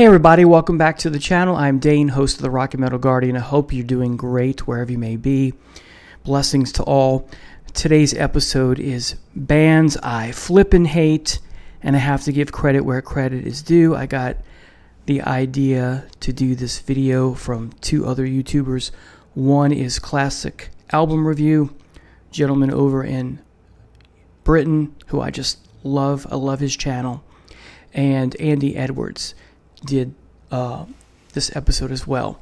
Hey everybody, welcome back to the channel. I'm Dane, host of the Rock and Metal Guardian. I hope you're doing great wherever you may be. Blessings to all. Today's episode is bands I flippin' hate, and I have to give credit where credit is due. I got the idea to do this video from two other YouTubers. One is Classic Album Review, gentleman over in Britain who I just love. I love his channel. And Andy Edwards did this episode as well.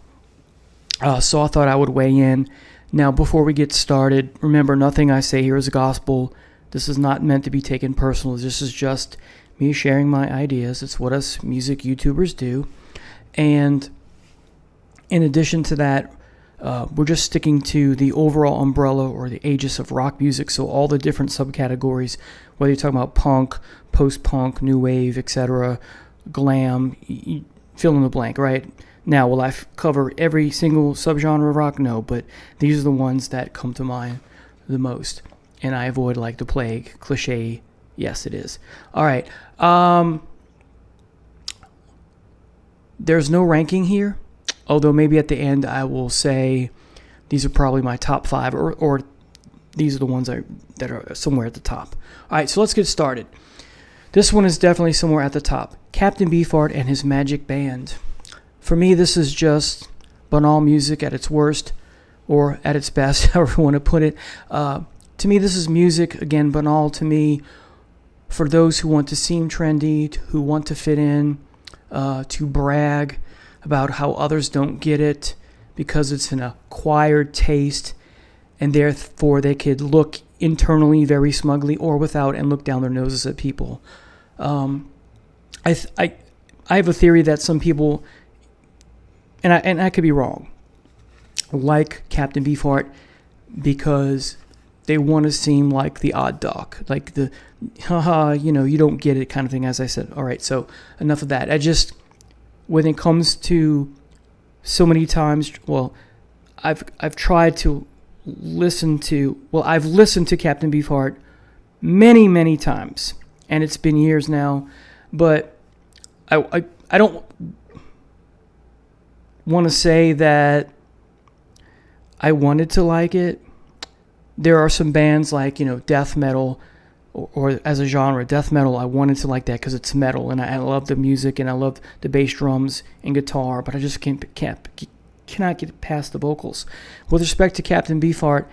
So I thought I would weigh in. Now, before we get started, remember, nothing I say here is gospel. This is not meant to be taken personal. This is just me sharing my ideas. It's what us music YouTubers do. And in addition to that, we're just sticking to the overall umbrella or the aegis of rock music. So all the different subcategories, whether you're talking about punk, post-punk, new wave, etc., glam, fill in the blank, right? Now, will I cover every single subgenre of rock? No, but these are the ones that come to mind the most. And I avoid like the plague, cliche. Yes, it is. All right. There's no ranking here, although maybe at the end I will say these are probably my top 5, or these are the ones that are somewhere at the top. All right, so let's get started. This one is definitely somewhere at the top. Captain Beefheart and his Magic Band. For me, this is just banal music at its worst, or at its best, however you want to put it. To me, this is music, again, banal to me, for those who want to seem trendy, who want to fit in, to brag about how others don't get it, because it's an acquired taste, and therefore they could look internally very smugly or without and look down their noses at people. I have a theory that some people, and I could be wrong, like Captain Beefheart because they want to seem like the odd dog, like the haha, you don't get it kind of thing, as I said. All right, so enough of that. When it comes to so many times, I've tried to listened to Captain Beefheart many times, and it's been years now, but I don't want to say that I wanted to like it. There are some bands like death metal, or as a genre, death metal, I wanted to like that because it's metal, and I love the music, and I love the bass drums and guitar, but I just cannot get past the vocals. With respect to Captain Beefheart,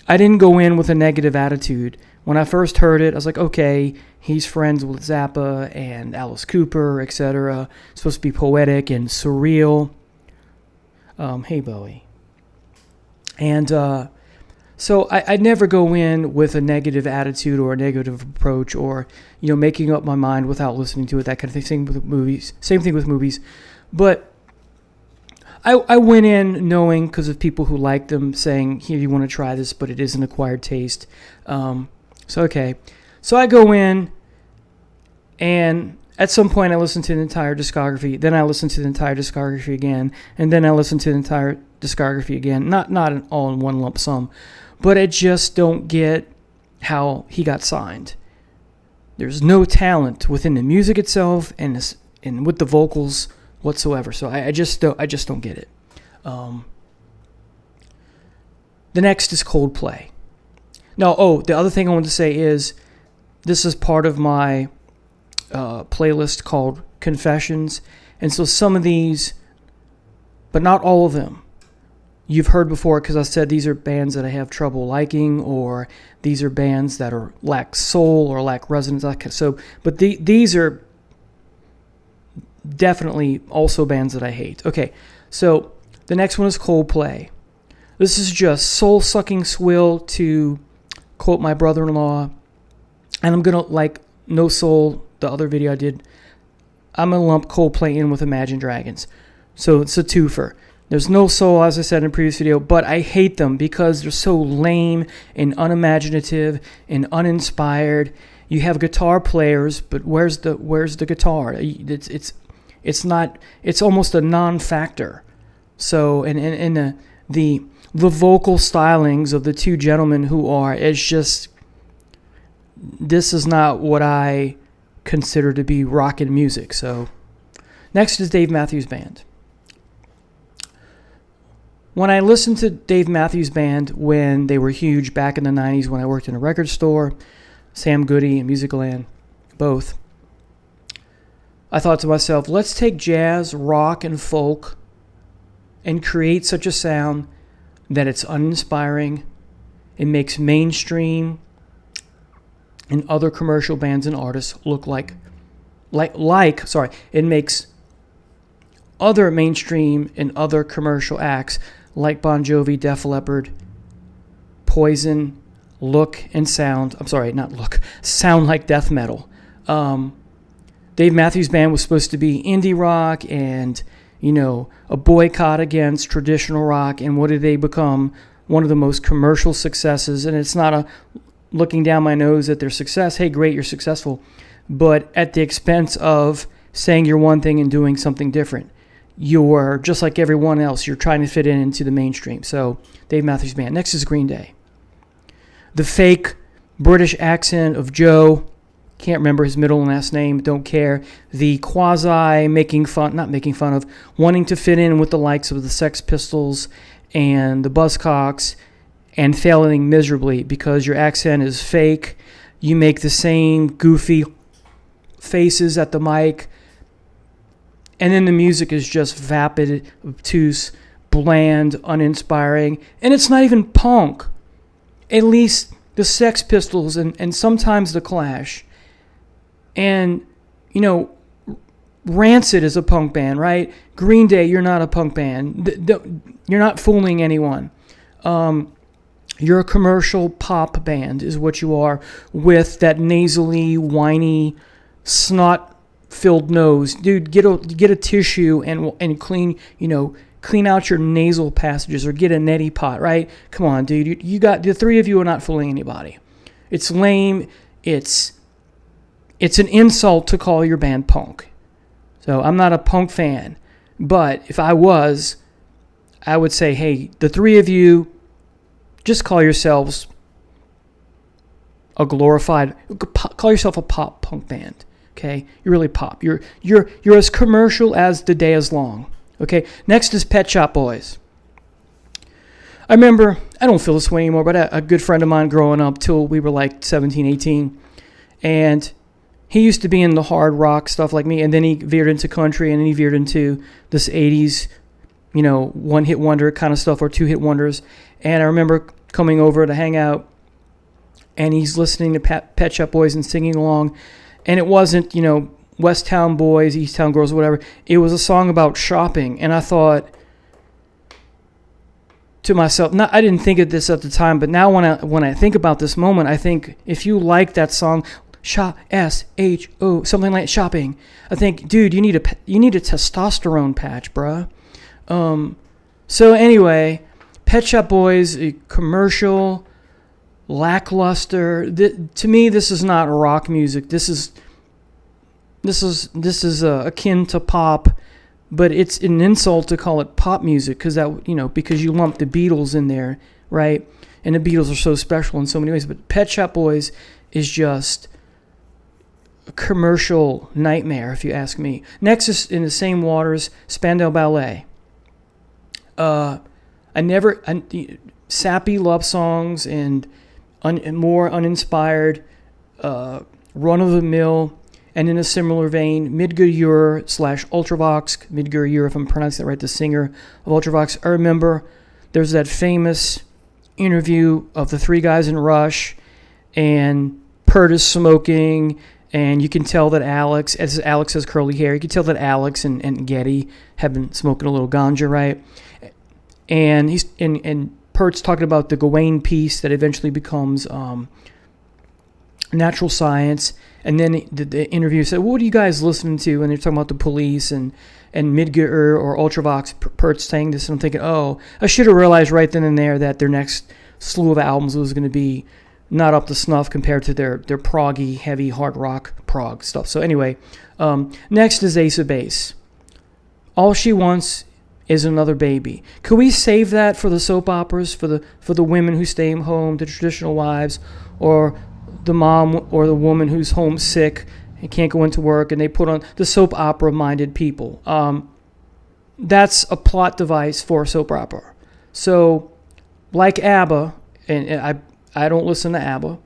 I didn't go in with a negative attitude. When I first heard it, I was like, okay, he's friends with Zappa and Alice Cooper, etc. It's supposed to be poetic and surreal. Hey, Bowie. And so I'd never go in with a negative attitude or a negative approach, or making up my mind without listening to it, that kind of thing. Same thing with movies. But I went in knowing, because of people who like them, saying, here, you want to try this, but it is an acquired taste. Okay. So I go in, and at some point I listen to the entire discography. Then I listen to the entire discography again. And then I listen to the entire discography again. Not all in one lump sum. But I just don't get how he got signed. There's no talent within the music itself and with the vocals whatsoever. So I just don't get it. The next is Coldplay. Now, the other thing I want to say is this is part of my playlist called Confessions, and so some of these, but not all of them, you've heard before, because I said these are bands that I have trouble liking, or these are bands that lack soul or lack resonance. But these are definitely also bands that I hate. Okay, so the next one is Coldplay. This is just soul-sucking swill, to quote my brother-in-law, and I'm going to, No Soul, the other video I did, I'm going to lump Coldplay in with Imagine Dragons. So it's a twofer. There's no soul, as I said in a previous video, but I hate them because they're so lame and unimaginative and uninspired. You have guitar players, but where's the guitar? It's almost a non-factor. So, and the vocal stylings of the two gentlemen this is not what I consider to be rockin' music. So Next is Dave Matthews Band. When I listened to Dave Matthews Band when they were huge back in the 90s when I worked in a record store, Sam Goody and Musicland, both, I thought to myself, let's take jazz, rock, and folk and create such a sound that it's uninspiring. It makes mainstream and other commercial bands and artists look it makes other mainstream and other commercial acts like Bon Jovi, Def Leppard, Poison, sound like death metal. Dave Matthews Band was supposed to be indie rock and, a boycott against traditional rock. And what did they become? One of the most commercial successes. And it's not a looking down my nose at their success. Hey, great, you're successful. But at the expense of saying you're one thing and doing something different. You're just like everyone else. You're trying to fit into the mainstream. So Dave Matthews Band. Next is Green Day. The fake British accent of Joe. Can't remember his middle and last name. Don't care. The quasi not making fun of, wanting to fit in with the likes of the Sex Pistols and the Buzzcocks and failing miserably because your accent is fake. You make the same goofy faces at the mic. And then the music is just vapid, obtuse, bland, uninspiring. And it's not even punk. At least the Sex Pistols and sometimes the Clash. And, Rancid is a punk band, right? Green Day, you're not a punk band. You're not fooling anyone. You're a commercial pop band is what you are, with that nasally, whiny, snot-filled nose. Dude, get a tissue and clean out your nasal passages, or get a neti pot, right? Come on, dude. You got the three of you are not fooling anybody. It's lame. It's an insult to call your band punk. So I'm not a punk fan, but if I was, I would say, hey, the three of you, just call yourselves call yourself a pop punk band. Okay, you're really pop. You're as commercial as the day is long. Okay, next is Pet Shop Boys. I remember, I don't feel this way anymore, but a good friend of mine growing up till we were like 17, 18, and he used to be in the hard rock stuff like me, and then he veered into country, and then he veered into this 80s, one-hit wonder kind of stuff, or two-hit wonders. And I remember coming over to hang out, and he's listening to Pet Shop Boys and singing along, and it wasn't, West Town Boys, East Town Girls, whatever. It was a song about shopping, and I thought to myself, I didn't think of this at the time, but now when I think about this moment, I think if you like that song, shop, S-H-O, something like shopping, I think, dude, you need a testosterone patch, bruh. So anyway, Pet Shop Boys, commercial, lackluster. To me, this is not rock music. This is akin to pop, but it's an insult to call it pop music because you lump the Beatles in there, right? And the Beatles are so special in so many ways. But Pet Shop Boys is just a commercial nightmare, if you ask me. Next is in the same waters, Spandau Ballet. Sappy love songs and more uninspired, run-of-the-mill, and in a similar vein, Midgard Ure / Ultravox, Midgard Ure, if I'm pronouncing that right, the singer of Ultravox. I remember there's that famous interview of the three guys in Rush, and Pert is smoking, and you can tell that Alex has curly hair, you can tell that Alex and Getty have been smoking a little ganja, right? And and Pert's talking about the Gawain piece that eventually becomes Natural Science. And then the interview said, what are you guys listening to? And they're talking about the Police and Midgard or Ultravox. Pert's saying this, and I'm thinking, I should have realized right then and there that their next slew of albums was going to be not up to snuff compared to their proggy, heavy, hard rock prog stuff. So anyway, next is Ace of Base. All She Wants Is Another Baby. Could we save that for the soap operas, for the women who stay home, the traditional wives, or the mom or the woman who's homesick, he can't go into work, and they put on the soap opera-minded people. That's a plot device for a soap opera. So, like ABBA, and I don't listen to ABBA.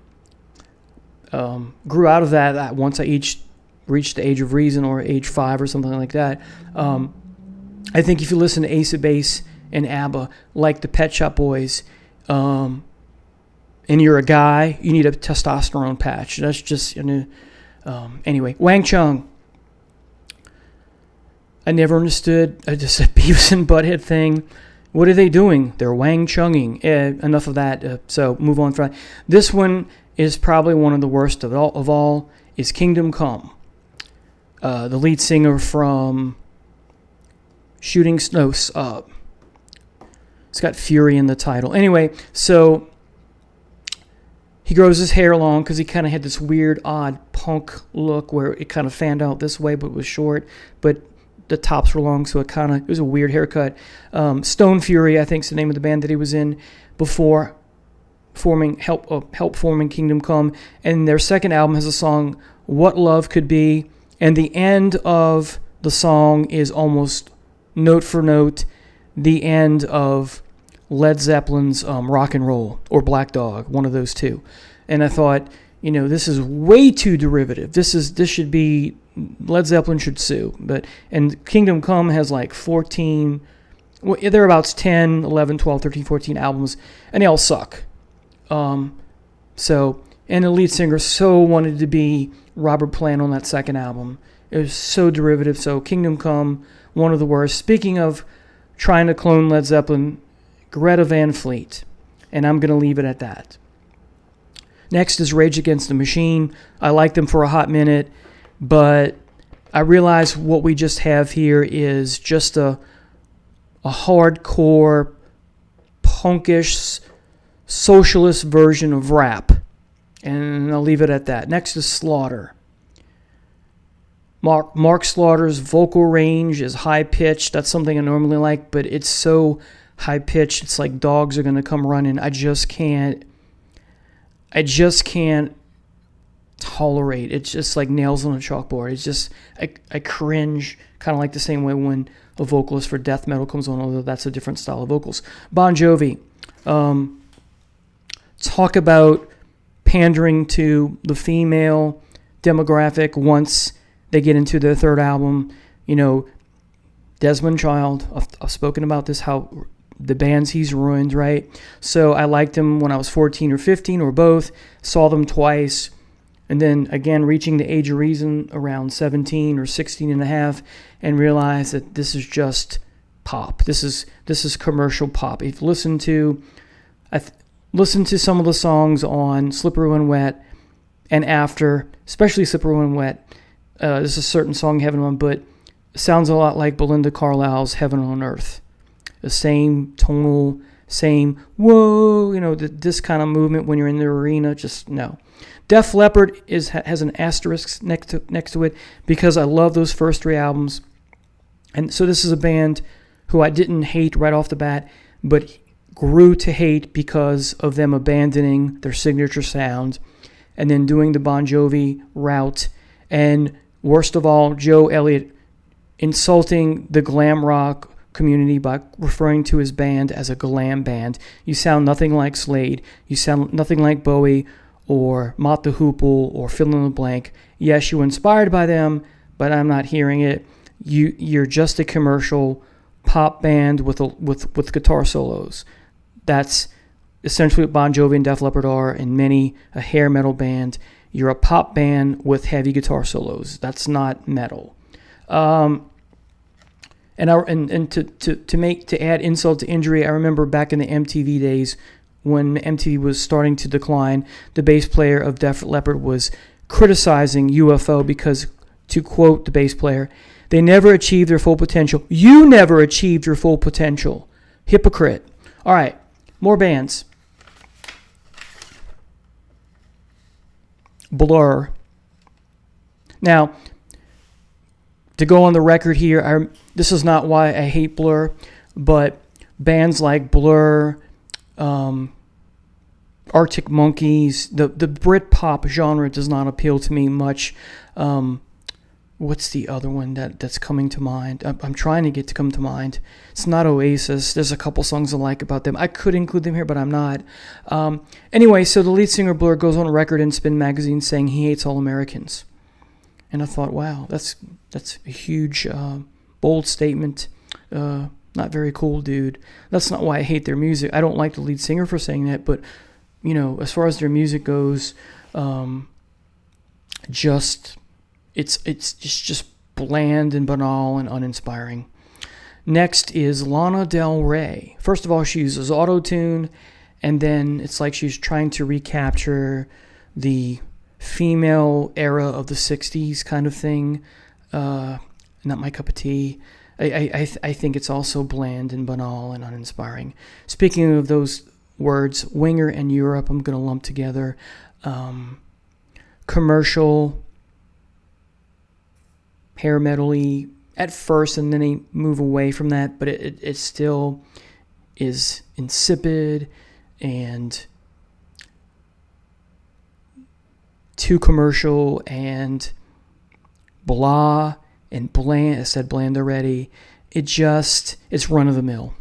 Grew out of that once I reached the age of reason, or age 5 or something like that. I think if you listen to Ace of Base and ABBA, like the Pet Shop Boys, and you're a guy, you need a testosterone patch. That's just, anyway. Wang Chung. I never understood just a Beavis and Butthead thing. What are they doing? They're Wang Chunging. Enough of that. So move on. This one is probably one of the worst of all is Kingdom Come. The lead singer from Shooting Snow. It's got Fury in the title. Anyway, so he grows his hair long because he kind of had this weird, odd punk look where it kind of fanned out this way but was short. But the tops were long, so it was a weird haircut. Stone Fury, I think, is the name of the band that he was in before help forming Kingdom Come. And their second album has a song, What Love Could Be, and the end of the song is almost note for note the end of Led Zeppelin's Rock and Roll, or Black Dog, one of those two. And I thought, this is way too derivative. This should be, Led Zeppelin should sue. And Kingdom Come has like 14, thereabouts 10, 11, 12, 13, 14 albums, and they all suck. And the lead singer so wanted to be Robert Plant on that second album. It was so derivative. So Kingdom Come, one of the worst. Speaking of trying to clone Led Zeppelin, Greta Van Fleet. And I'm going to leave it at that. Next is Rage Against the Machine. I liked them for a hot minute, but I realize what we just have here is just a hardcore, punkish, socialist version of rap. And I'll leave it at that. Next is Slaughter. Mark Slaughter's vocal range is high-pitched. That's something I normally like, but it's so high-pitched. It's like dogs are going to come running. I just can't tolerate. It's just like nails on a chalkboard. It's just, I cringe, kind of like the same way when a vocalist for death metal comes on, although that's a different style of vocals. Bon Jovi. Talk about pandering to the female demographic once they get into their third album. Desmond Child, I've spoken about this, how the bands he's ruined, right? So I liked him when I was 14 or 15 or both, saw them twice, and then again reaching the age of reason around 17 or 16 and a half, and realized that this is just pop. This is commercial pop. If you listen to some of the songs on Slippery When Wet and After, especially Slippery When Wet, there's a certain song, Heaven on, but it sounds a lot like Belinda Carlisle's Heaven on Earth. The same tonal, same, whoa, this kind of movement when you're in the arena, just no. Def Leppard has an asterisk next to it because I love those first 3 albums. And so this is a band who I didn't hate right off the bat, but grew to hate because of them abandoning their signature sound and then doing the Bon Jovi route. And worst of all, Joe Elliott insulting the glam rock community by referring to his band as a glam band. You sound nothing like Slade. You sound nothing like Bowie or Mott the Hoople or fill in the blank. Yes, you were inspired by them, but I'm not hearing it. You're just a commercial pop band with guitar solos. That's essentially what Bon Jovi and Def Leppard are, and many a hair metal band. You're a pop band with heavy guitar solos. That's not metal. To add insult to injury, I remember back in the MTV days when MTV was starting to decline, the bass player of Def Leppard was criticizing UFO because, to quote the bass player, they never achieved their full potential. You never achieved your full potential. Hypocrite. All right, more bands. Blur. Now, to go on the record here, this is not why I hate Blur, but bands like Blur, Arctic Monkeys. The Britpop genre does not appeal to me much. What's the other one that's coming to mind? I'm trying to get to come to mind. It's not Oasis. There's a couple songs I like about them. I could include them here, but I'm not. Anyway, so the lead singer Blur goes on record in Spin magazine saying he hates all Americans. And I thought, wow, that's a huge, bold statement. Not very cool, dude. That's not why I hate their music. I don't like the lead singer for saying that, but, as far as their music goes, it's just bland and banal and uninspiring. Next is Lana Del Rey. First of all, she uses auto-tune, and then it's like she's trying to recapture the female era of the 60s kind of thing. Not my cup of tea. I think it's also bland and banal and uninspiring. Speaking of those words, Winger and Europe, I'm going to lump together. Commercial, hair metal-y at first, and then they move away from that, but it still is insipid and too commercial and blah and bland. I said bland already. It's run-of-the-mill.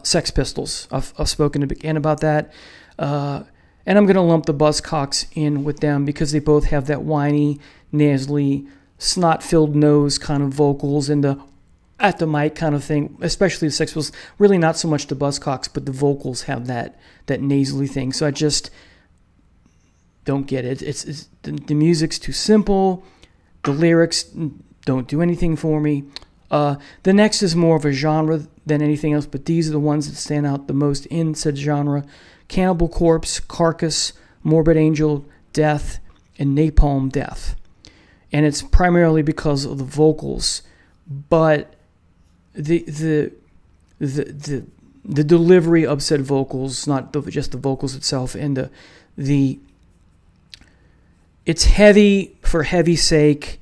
Sex Pistols. I've spoken again about that. And I'm going to lump the Buzzcocks in with them because they both have that whiny, nasally, snot-filled nose kind of vocals and the at the mic kind of thing, especially the Sex Pistols. Really not so much the Buzzcocks, but the vocals have that nasally thing. So I just don't get it. It's the music's too simple. The lyrics don't do anything for me. The next is more of a genre than anything else, but these are the ones that stand out the most in said genre. Cannibal Corpse, Carcass, Morbid Angel, Death, and Napalm Death. And it's primarily because of the vocals, but the delivery of said vocals, not just the vocals itself, and the it's heavy for heavy's sake.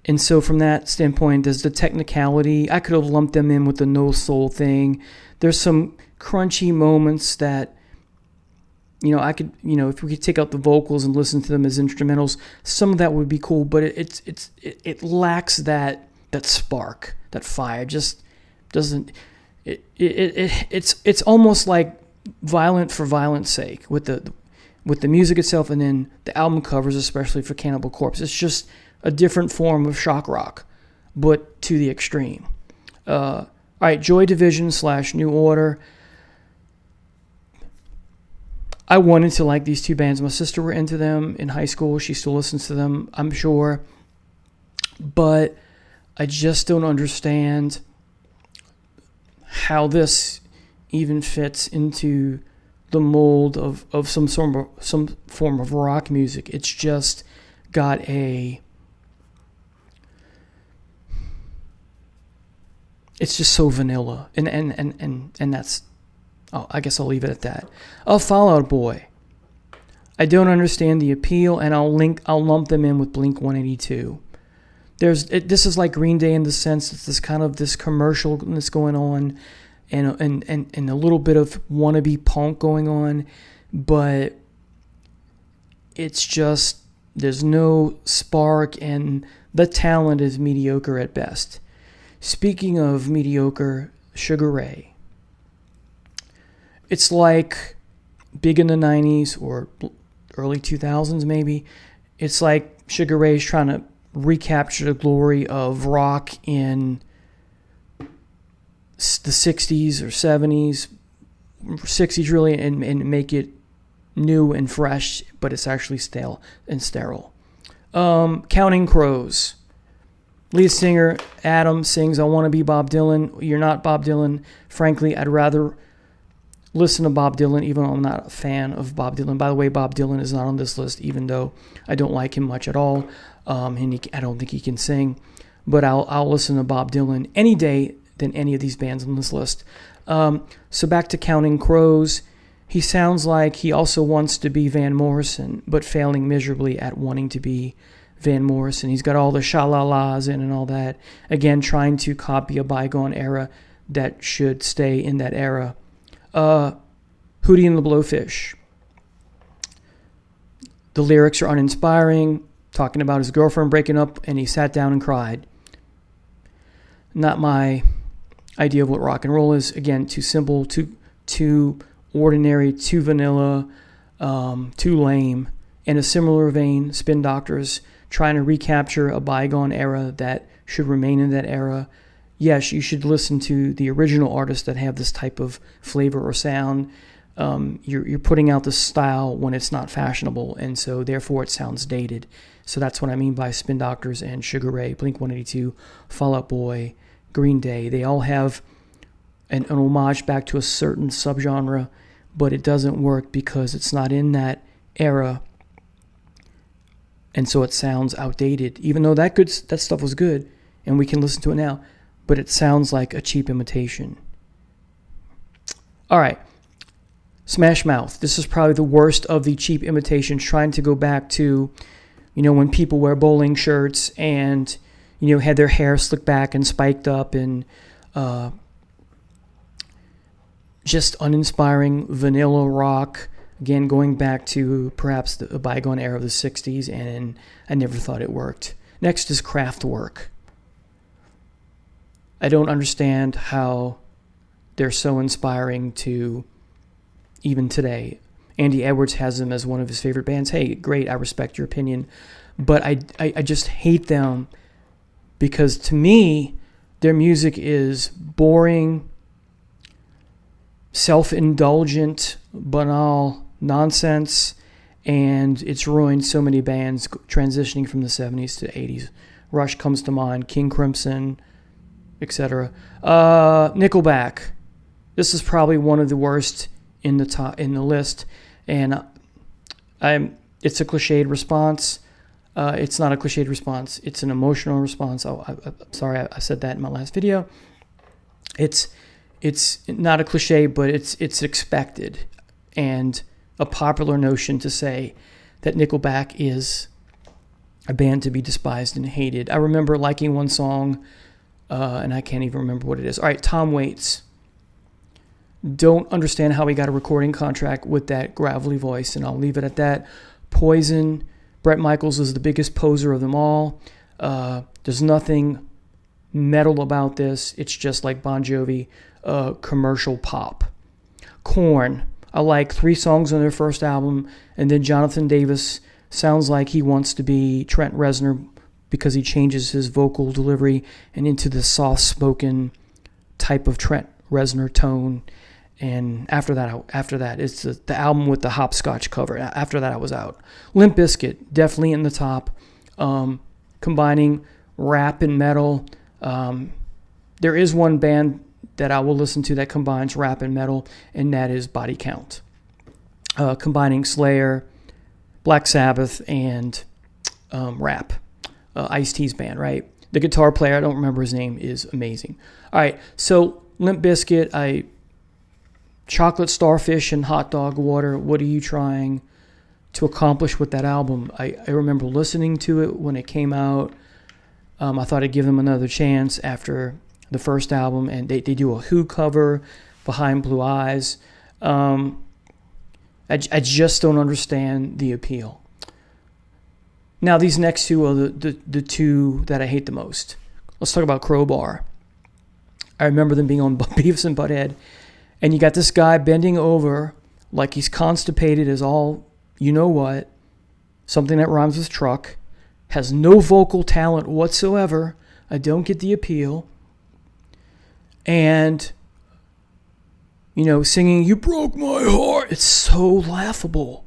And so from that standpoint, there's the technicality. I could have lumped them in with the no soul thing. There's some crunchy moments that, I could, if we could take out the vocals and listen to them as instrumentals, some of that would be cool, but it lacks that spark, that fire. It just doesn't, it's almost like violent for violence sake with the music itself, and then the album covers, especially for Cannibal Corpse. It's just a different form of shock rock, but to the extreme. All right, Joy Division / New Order. I wanted to like these two bands. My sister were into them in high school. She still listens to them, I'm sure. But I just don't understand how this even fits into the mold of some form of rock music. It's just got it's just so vanilla, and that's, I guess I'll leave it at that. Fall Out Boy. I don't understand the appeal, and I'll lump them in with Blink 182. This is like Green Day in the sense that this kind of this commercialness going on, and a little bit of wannabe punk going on, but it's just there's no spark, and the talent is mediocre at best. Speaking of mediocre, Sugar Ray. It's like big in the 90s or early 2000s maybe. It's like Sugar Ray's trying to recapture the glory of rock in the 60s or 70s, 60s really, and make it new and fresh, but it's actually stale and sterile. Counting Crows. Lead singer Adam sings, "I want to be Bob Dylan." You're not Bob Dylan. Frankly, I'd rather listen to Bob Dylan, even though I'm not a fan of Bob Dylan. By the way, Bob Dylan is not on this list, even though I don't like him much at all. And I don't think he can sing. But I'll listen to Bob Dylan any day than any of these bands on this list. So back to Counting Crows. He sounds like he also wants to be Van Morrison, but failing miserably at wanting to be Van Morrison. He's got all the sha-la-las in and all that. Again, trying to copy a bygone era that should stay in that era. Hootie and the Blowfish. The lyrics are uninspiring, talking about his girlfriend breaking up, and he sat down and cried. Not my idea of what rock and roll is. Again, too simple, too ordinary, too vanilla, too lame. In a similar vein, Spin Doctors trying to recapture a bygone era that should remain in that era. Yes, you should listen to the original artists that have this type of flavor or sound. You're putting out the style when it's not fashionable, and so therefore it sounds dated. So that's what I mean by Spin Doctors and Sugar Ray, Blink-182, Fall Out Boy, Green Day. They all have an homage back to a certain subgenre, but it doesn't work because it's not in that era, and so it sounds outdated. Even though that stuff was good, and we can listen to it now, but it sounds like a cheap imitation. All right. Smash Mouth. This is probably the worst of the cheap imitations, trying to go back to, when people wear bowling shirts and, had their hair slicked back and spiked up, and just uninspiring vanilla rock. Again, going back to perhaps the bygone era of the 60s, and I never thought it worked. Next is Kraftwerk. I don't understand how they're so inspiring to even today. Andy Edwards has them as one of his favorite bands. Hey, great, I respect your opinion. But I just hate them because to me, their music is boring, self-indulgent, banal nonsense, and it's ruined so many bands transitioning from the 70s to the 80s. Rush comes to mind, King Crimson, etc. Nickelback. This is probably one of the worst in the list, and it's a cliched response. It's not a cliched response. It's an emotional response. I'm sorry, I said that in my last video. It's not a cliche, but it's expected, and a popular notion to say that Nickelback is a band to be despised and hated. I remember liking one song, and I can't even remember what it is. All right, Tom Waits. Don't understand how he got a recording contract with that gravelly voice, and I'll leave it at that. Poison. Bret Michaels is the biggest poser of them all. There's nothing metal about this. It's just like Bon Jovi, commercial pop. Korn. I like 3 songs on their first album, and then Jonathan Davis sounds like he wants to be Trent Reznor because he changes his vocal delivery and into the soft-spoken type of Trent Reznor tone. And after that, it's the album with the hopscotch cover. After that, I was out. Limp Bizkit, definitely in the top. Combining rap and metal. There is one band that I will listen to that combines rap and metal, and that is Body Count. Combining Slayer, Black Sabbath, and rap. Ice-T's band, right? The guitar player, I don't remember his name, is amazing. All right, so Limp Bizkit, Chocolate Starfish and Hot Dog Water, what are you trying to accomplish with that album? I remember listening to it when it came out. I thought I'd give them another chance after the first album, and they do a Who cover, Behind Blue Eyes. I just don't understand the appeal. Now, these next two are the two that I hate the most. Let's talk about Crowbar. I remember them being on Beavis and Butthead. And you got this guy bending over like he's constipated as all you know what, something that rhymes with truck, has no vocal talent whatsoever. I don't get the appeal. And, singing, "You broke my heart." It's so laughable.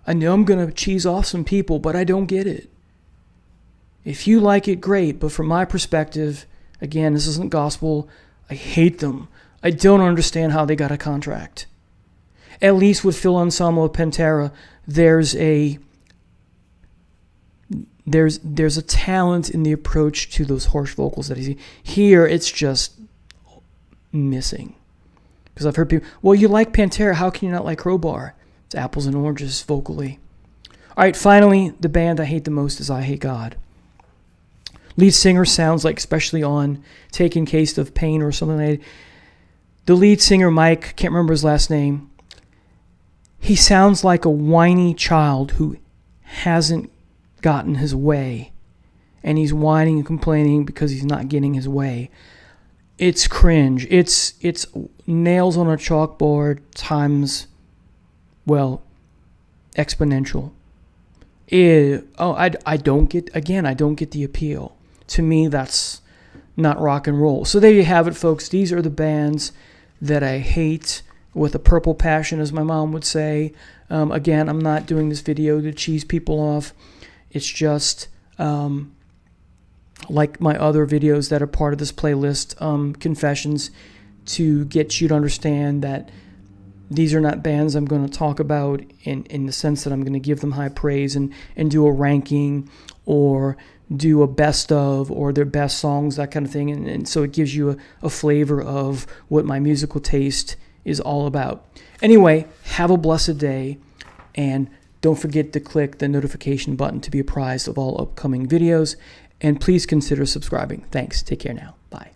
I know I'm going to cheese off some people, but I don't get it. If you like it, great. But from my perspective, again, this isn't gospel. I hate them. I don't understand how they got a contract. At least with Phil Anselmo of Pantera, there's a talent in the approach to those harsh vocals that I see. Here, it's just missing. Because I've heard people, well, you like Pantera, how can you not like Crowbar? It's apples and oranges vocally. All right, finally, the band I hate the most is I Hate God. Lead singer sounds like, especially on Taking Taste of Pain or something like that. The lead singer, Mike, can't remember his last name, He sounds like a whiny child who hasn't gotten his way, and he's whining and complaining because he's not getting his way. It's cringe. It's nails on a chalkboard times, well, exponential. I don't get the appeal. To me, that's not rock and roll. So there you have it, folks. These are the bands that I hate with a purple passion, as my mom would say. Again, I'm not doing this video to cheese people off. It's just like my other videos that are part of this playlist, Confessions, to get you to understand that these are not bands I'm going to talk about in the sense that I'm going to give them high praise and do a ranking or do a best of or their best songs, that kind of thing. And so it gives you a flavor of what my musical taste is all about. Anyway, have a blessed day, and don't forget to click the notification button to be apprised of all upcoming videos, and please consider subscribing. Thanks. Take care now. Bye.